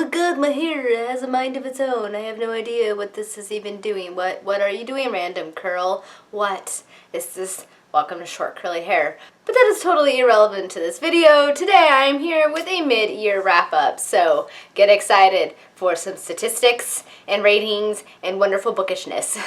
my god, my hair has a mind of its own. I have no idea what this is even doing. What are you doing, random curl? What is this? Welcome to short curly hair. But that is totally irrelevant to this video. Today I am here with a mid-year wrap-up, so get excited for some statistics and ratings and wonderful bookishness.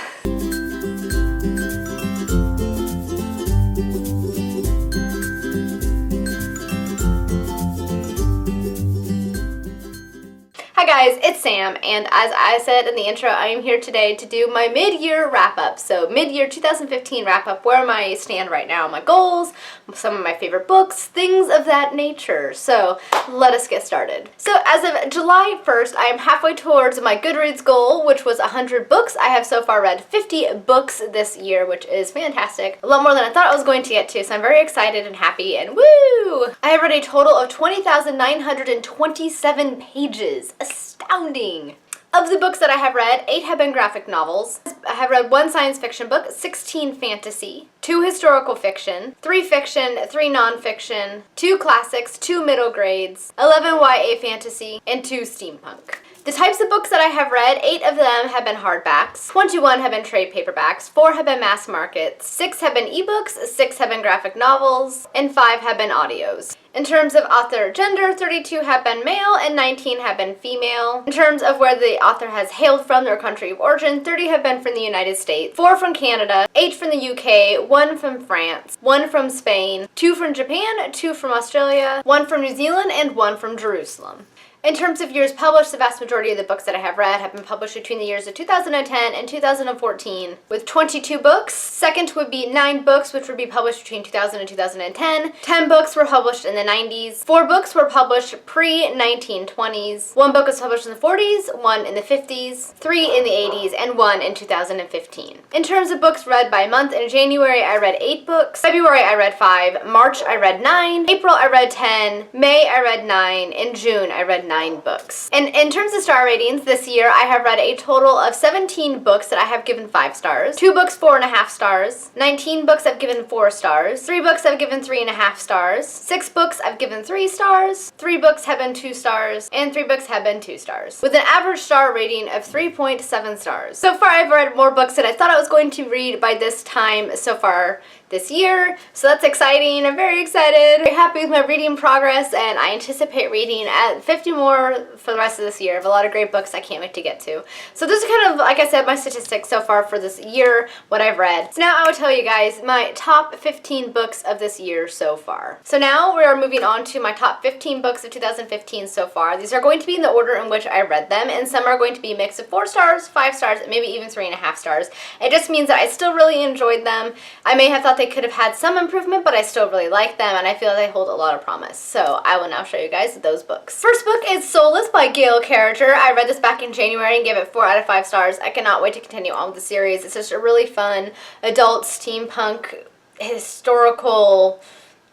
Hi guys, it's Sam, and as I said in the intro, I am here today to do my mid-year wrap-up. So mid-year 2015 wrap-up, where I stand right now, my goals, some of my favorite books, things of that nature. So let us get started. So as of July 1st, I am halfway towards my Goodreads goal, which was 100 books. I have so far read 50 books this year, which is fantastic. A lot more than I thought I was going to get to, so I'm very excited and happy, and woo! I have read a total of 20,927 pages. Astounding! Of the books that I have read, 8 have been graphic novels. I have read 1 science fiction book, 16 fantasy, 2 historical fiction, 3 fiction, 3 nonfiction, 2 classics, 2 middle grades, 11 YA fantasy, and 2 steampunk. The types of books that I have read, 8 of them have been hardbacks, 21 have been trade paperbacks, 4 have been mass markets, 6 have been ebooks, 6 have been graphic novels, and 5 have been audios. In terms of author gender, 32 have been male and 19 have been female. In terms of where the author has hailed from, their country of origin, 30 have been from the United States, 4 from Canada, 8 from the UK, 1 from France, 1 from Spain, 2 from Japan, 2 from Australia, 1 from New Zealand, and 1 from Jerusalem. In terms of years published, the vast majority of the books that I have read have been published between the years of 2010 and 2014, with 22 books. Second would be 9 books, which would be published between 2000 and 2010. 10 books were published in the 90s. 4 books were published pre-1920s. 1 book was published in the 40s, 1 in the 50s, 3 in the 80s, and 1 in 2015. In terms of books read by month, in January I read 8 books. February I read 5. March I read 9. April I read 10. May I read 9. In June I read 9 books. And in terms of star ratings, this year I have read a total of 17 books that I have given 5 stars, 2 books 4.5 stars, 19 books I've given 4 stars, 3 books I've given 3.5 stars, 6 books I've given 3 stars, 3 books have been 2 stars, and 3 books have been 2 stars, with an average star rating of 3.7 stars. So far I've read more books than I thought I was going to read by this time so far this year, so that's exciting. I'm very excited, very happy with my reading progress, and I anticipate reading at 50 more for the rest of this year. I have a lot of great books I can't wait to get to. So this is kind of, like I said, my statistics so far for this year, what I've read. So now I will tell you guys my top 15 books of this year so far. So now we are moving on to my top 15 books of 2015 so far. These are going to be in the order in which I read them, and some are going to be a mix of 4 stars, 5 stars, and maybe even 3.5 stars. It just means that I still really enjoyed them. I may have thought they could have had some improvement, but I still really like them, and I feel they hold a lot of promise. So I will now show you guys those books. First book is Soulless by Gail Carriger. I read this back in January and gave it 4 out of 5 stars. I cannot wait to continue on with the series. It's just a really fun adult steampunk historical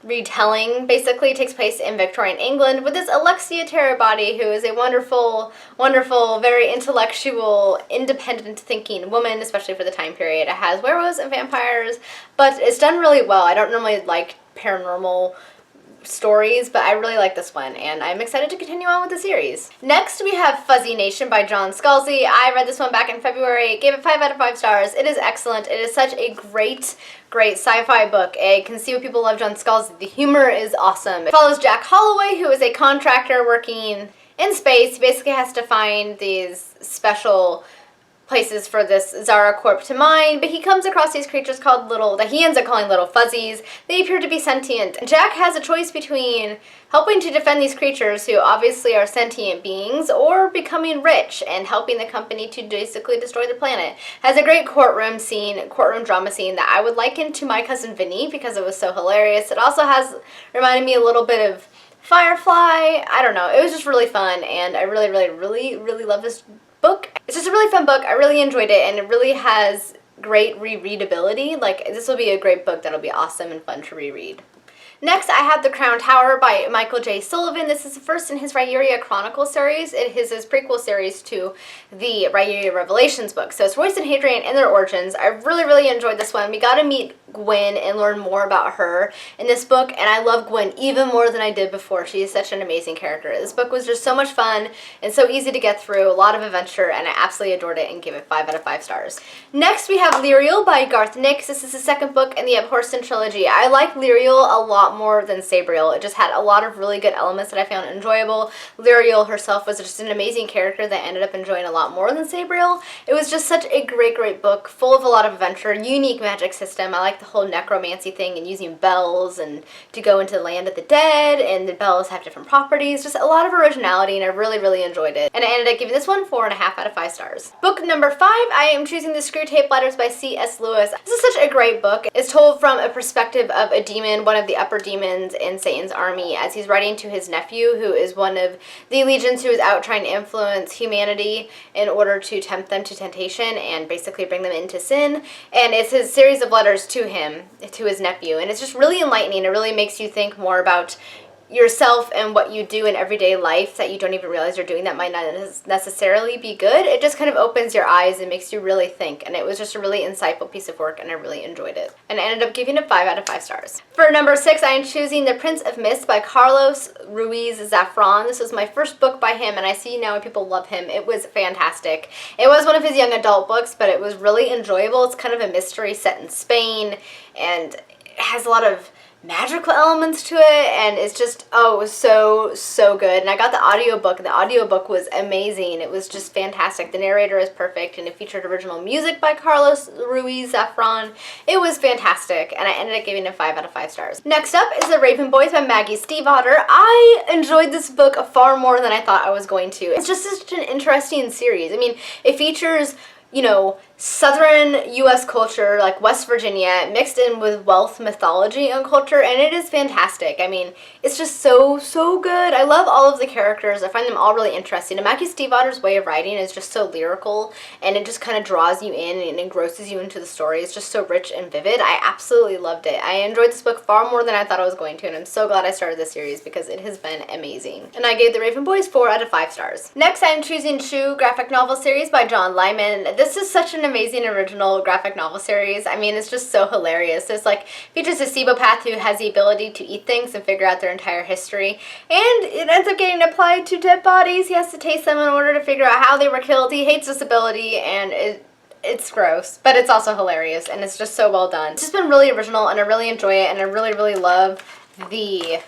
retelling. Basically, it takes place in Victorian England with this Alexia Terabody, who is a wonderful, wonderful, very intellectual, independent thinking woman, especially for the time period. It has werewolves and vampires, but it's done really well. I don't normally like paranormal stories, but I really like this one, and I'm excited to continue on with the series. Next, we have Fuzzy Nation by John Scalzi. I read this one back in February, gave it 5 out of 5 stars. It is excellent. It is such a great sci-fi book. I can see what people love John Scalzi. The humor is awesome. It follows Jack Holloway, who is a contractor working in space. He basically has to find these special places for this Zara Corp to mine, but he comes across these creatures called that he ends up calling little fuzzies. They appear to be sentient. Jack has a choice between helping to defend these creatures, who obviously are sentient beings, or becoming rich and helping the company to basically destroy the planet. Has a great courtroom drama scene that I would liken to My Cousin Vinny because it was so hilarious. It also reminded me a little bit of Firefly. I don't know. It was just really fun, and I really, really, really, really love this book. It's just a really fun book. I really enjoyed it, and it really has great rereadability. Like, this will be a great book that'll be awesome and fun to reread. Next, I have The Crown Tower by Michael J. Sullivan. This is the first in his Rhaenyra Chronicle series. It is his prequel series to the Rhaenyra Revelations book. So it's Royce and Hadrian and their origins. I really enjoyed this one. We got to meet Gwen and learn more about her in this book, and I love Gwen even more than I did before. She is such an amazing character. This book was just so much fun and so easy to get through, a lot of adventure, and I absolutely adored it and gave it 5 out of 5 stars. Next, we have Lyriel by Garth Nix. This is the second book in the Abhorsen trilogy. I like Lyriel a lot more than Sabriel. It just had a lot of really good elements that I found enjoyable. Lyriel herself was just an amazing character that I ended up enjoying a lot more than Sabriel. It was just such a great book, full of a lot of adventure, unique magic system. I like the whole necromancy thing and using bells and to go into the land of the dead, and the bells have different properties. Just a lot of originality, and I really enjoyed it. And I ended up giving this one 4.5 out of 5 stars. Book number 5, I am choosing The Screwtape Letters by C.S. Lewis. This is such a great book. It's told from a perspective of a demon, one of the upper demons in Satan's army, as he's writing to his nephew, who is one of the legions who is out trying to influence humanity in order to tempt them to temptation and basically bring them into sin. And it's his series of letters to him, to his nephew, and it's just really enlightening. It really makes you think more about yourself and what you do in everyday life that you don't even realize you're doing that might not necessarily be good. It just kind of opens your eyes and makes you really think, and it was just a really insightful piece of work, and I really enjoyed it. And I ended up giving it 5 out of 5 stars. For number 6, I am choosing The Prince of Mist by Carlos Ruiz Zafran. This was my first book by him, and I see now people love him. It was fantastic. It was one of his young adult books, but it was really enjoyable. It's kind of a mystery set in Spain, and it has a lot of magical elements to it, and it's just, oh, it was so good. And I got the audiobook, and the audiobook was amazing. It was just fantastic. The narrator is perfect, and it featured original music by Carlos Ruiz Zafran. It was fantastic, and I ended up giving it 5 out of 5 stars. Next up is The Raven Boys by Maggie Stiefvater. I enjoyed this book far more than I thought I was going to. It's just such an interesting series. I mean, it features, you know, southern U.S. culture, like West Virginia, mixed in with wealth, mythology, and culture, and it is fantastic. I mean, it's just so good. I love all of the characters. I find them all really interesting. And Maggie Stiefvater's way of writing is just so lyrical, and it just kind of draws you in and engrosses you into the story. It's just so rich and vivid. I absolutely loved it. I enjoyed this book far more than I thought I was going to, and I'm so glad I started this series because it has been amazing. And I gave The Raven Boys 4 out of 5 stars. Next, I'm choosing Chew graphic novel series by John Lyman. This is such an amazing original graphic novel series. I mean, it's just so hilarious. It's like, features a Cebopath who has the ability to eat things and figure out their entire history, and it ends up getting applied to dead bodies. He has to taste them in order to figure out how they were killed. He hates this ability, and it's gross, but it's also hilarious, and it's just so well done. It's just been really original, and I really enjoy it, and I really love the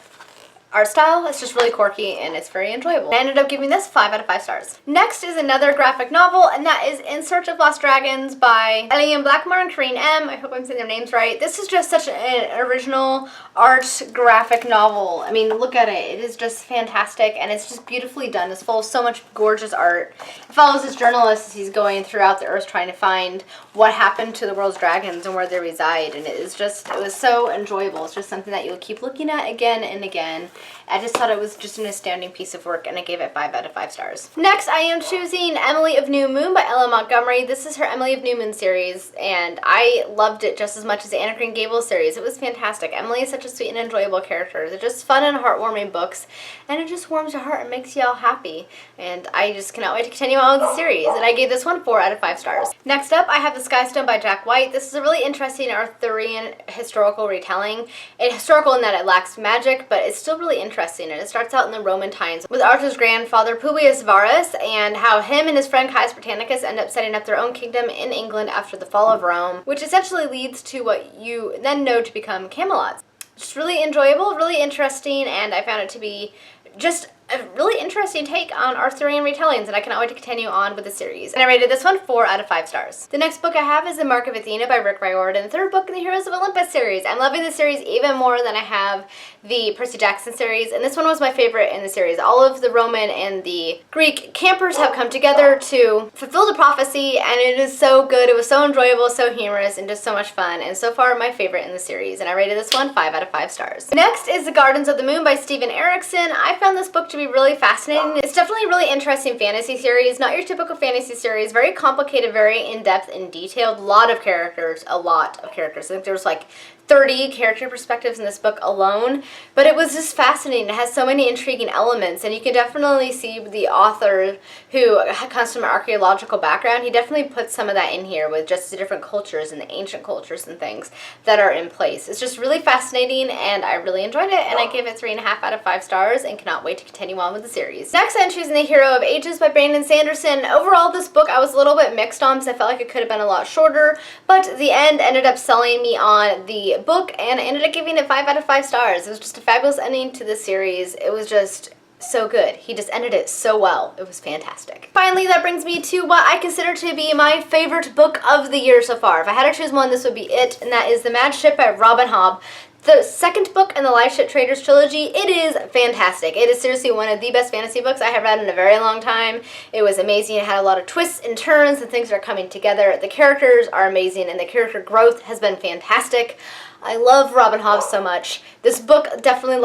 art style. It's just really quirky, and it's very enjoyable. I ended up giving this 5 out of 5 stars. Next is another graphic novel, and that is In Search of Lost Dragons by Elian Blackmore and Corinne M. I hope I'm saying their names right. This is just such an original art graphic novel. I mean, look at it. It is just fantastic, and it's just beautifully done. It's full of so much gorgeous art. It follows this journalist as he's going throughout the earth trying to find what happened to the world's dragons and where they reside, and it was so enjoyable. It's just something that you'll keep looking at again and again. I just thought it was just an astounding piece of work, and I gave it 5 out of 5 stars. Next, I am choosing Emily of New Moon by Ella Montgomery. This is her Emily of New Moon series, and I loved it just as much as the Anne of Green Gables series. It was fantastic. Emily is such a sweet and enjoyable character. They're just fun and heartwarming books, and it just warms your heart and makes you all happy. And I just cannot wait to continue on with the series, and I gave this one 4 out of 5 stars. Next up, I have The Skystone by Jack White. This is a really interesting Arthurian historical retelling. It's historical in that it lacks magic, but it's still really interesting, and it starts out in the Roman times with Arthur's grandfather Publius Varus, and how him and his friend Caius Britannicus end up setting up their own kingdom in England after the fall of Rome, which essentially leads to what you then know to become Camelot. Just really enjoyable, really interesting, and I found it to be just a really interesting take on Arthurian retellings, and I cannot wait to continue on with the series. And I rated this one 4 out of 5 stars. The next book I have is The Mark of Athena by Rick Riordan, the third book in the Heroes of Olympus series. I'm loving this series even more than I have the Percy Jackson series, and this one was my favorite in the series. All of the Roman and the Greek campers have come together to fulfill the prophecy, and it is so good. It was so enjoyable, so humorous, and just so much fun, and so far my favorite in the series, and I rated this one 5 out of 5 stars. Next is The Gardens of the Moon by Steven Erikson. I found this book to be really fascinating. It's definitely a really interesting fantasy series, not your typical fantasy series, very complicated, very in-depth and detailed, a lot of characters. I think there's like 30 character perspectives in this book alone, but it was just fascinating. It has so many intriguing elements, and you can definitely see the author, who comes from an archaeological background, he definitely puts some of that in here with just the different cultures and the ancient cultures and things that are in place. It's just really fascinating, and I really enjoyed it, and I gave it 3.5 out of 5 stars and cannot wait to continue on with the series. Next, I'm choosing The Hero of Ages by Brandon Sanderson. Overall, this book I was a little bit mixed on because I felt like it could have been a lot shorter, but the end ended up selling me on the book, and I ended up giving it 5 out of 5 stars. It was just a fabulous ending to the series. It was just so good. He just ended it so well. It was fantastic. Finally, that brings me to what I consider to be my favorite book of the year so far. If I had to choose one, this would be it, and that is The Mad Ship by Robin Hobb. The second book in the Live Ship Traders trilogy. It is fantastic. It is seriously one of the best fantasy books I have read in a very long time. It was amazing. It had a lot of twists and turns and things are coming together. The characters are amazing and the character growth has been fantastic. I love Robin Hobb so much. This book definitely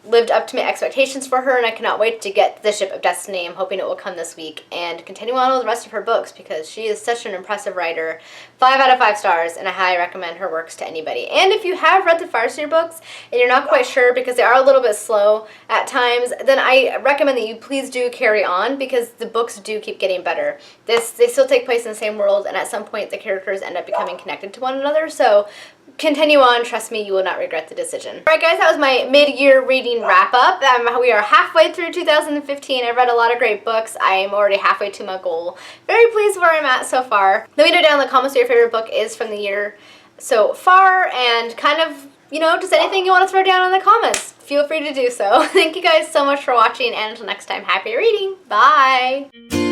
lived up to my expectations for her, and I cannot wait to get The Ship of Destiny. I'm hoping it will come this week and continue on with the rest of her books because she is such an impressive writer. 5 out of 5 stars, and I highly recommend her works to anybody. And if you have read the Farseer books and you're not quite sure because they are a little bit slow at times, then I recommend that you please do carry on because the books do keep getting better. They still take place in the same world, and at some point the characters end up becoming connected to one another, so continue on. Trust me, you will not regret the decision. Alright guys, that was my mid-year reading wrap-up. We are halfway through 2015. I've read a lot of great books. I am already halfway to my goal. Very pleased where I'm at so far. Let me know down in the comments what your favorite book is from the year so far, and kind of, you know, just anything you want to throw down in the comments. Feel free to do so. Thank you guys so much for watching, and until next time, happy reading. Bye!